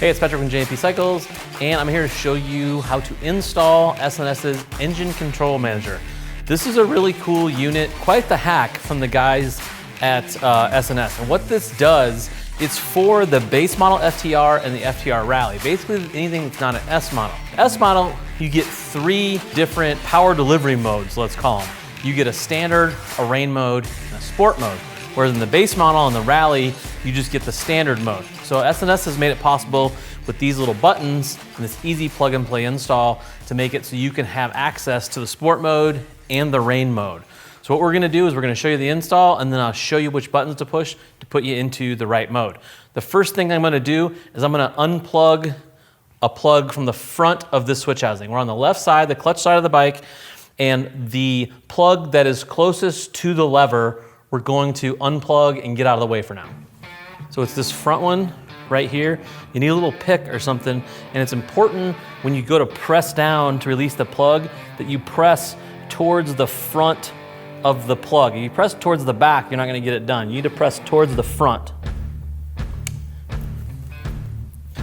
Hey, it's Patrick from JMP Cycles, and I'm here to show you how to install SNS's Engine Control Manager. This is a really cool unit, quite the hack from the guys at SNS. And what this does, it's for the base model FTR and the FTR Rally. Basically anything that's not an S model. S model, you get 3 different power delivery modes, let's call them. You get a standard, a rain mode, and a sport mode. Whereas in the base model and the Rally, you just get the standard mode. So SNS has made it possible with these little buttons and this easy plug and play install to make it so you can have access to the sport mode and the rain mode. So what we're gonna do is we're gonna show you the install, and then I'll show you which buttons to push to put you into the right mode. The first thing I'm gonna do is I'm gonna unplug a plug from the front of this switch housing. We're on the left side, the clutch side of the bike, and the plug that is closest to the lever, we're going to unplug and get out of the way for now. So it's this front one right here. You need a little pick or something, and it's important when you go to press down to release the plug that you press towards the front of the plug. If you press towards the back, you're not gonna get it done. You need to press towards the front.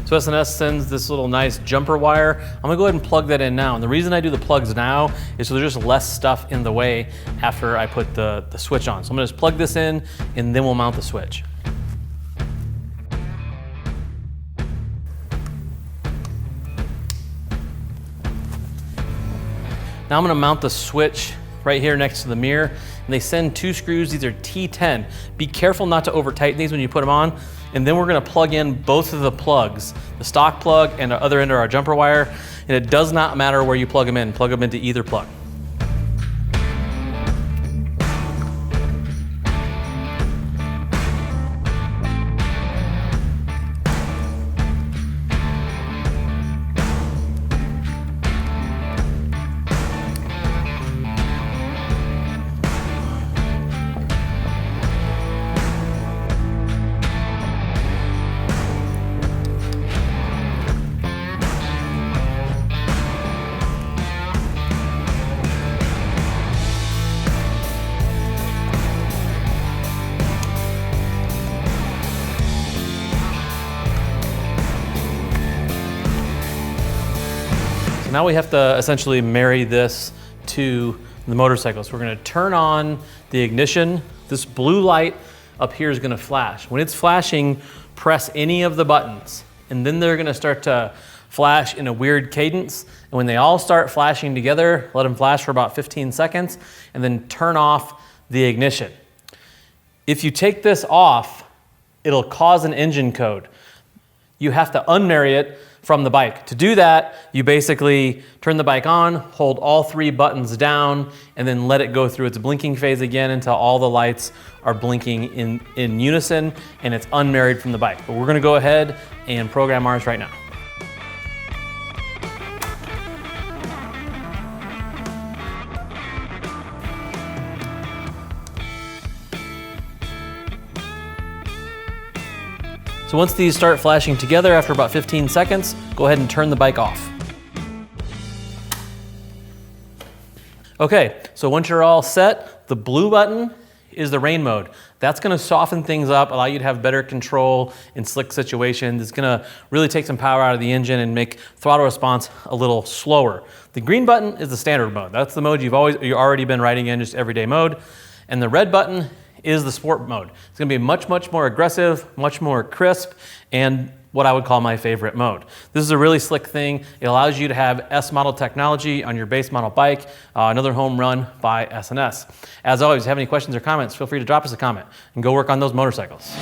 So SNS sends this little nice jumper wire. I'm gonna go ahead and plug that in now. And the reason I do the plugs now is so there's just less stuff in the way after I put the switch on. So I'm gonna just plug this in and then we'll mount the switch. Now I'm gonna mount the switch right here next to the mirror. And they send 2 screws, these are T10. Be careful not to over tighten these when you put them on. And then we're gonna plug in both of the plugs, the stock plug and the other end of our jumper wire. And it does not matter where you plug them into either plug. Now we have to essentially marry this to the motorcycle. So we're gonna turn on the ignition. This blue light up here is gonna flash. When it's flashing, press any of the buttons, and then they're gonna start to flash in a weird cadence. And when they all start flashing together, let them flash for about 15 seconds, and then turn off the ignition. If you take this off, it'll cause an engine code. You have to unmarry it from the bike. To do that, you basically turn the bike on, hold all 3 buttons down, and then let it go through its blinking phase again until all the lights are blinking in unison and it's unmarried from the bike. But we're gonna go ahead and program ours right now. So once these start flashing together after about 15 seconds, go ahead and turn the bike off. Okay, so once you're all set, the blue button is the rain mode. That's gonna soften things up, allow you to have better control in slick situations. It's gonna really take some power out of the engine and make throttle response a little slower. The green button is the standard mode. That's the mode you've already been riding in, just everyday mode. And the red button is the sport mode. It's gonna be much more aggressive, much more crisp, and what I would call my favorite mode. This is a really slick thing. It allows you to have S model technology on your base model bike, another home run by SNS. As always, if you have any questions or comments, feel free to drop us a comment and go work on those motorcycles.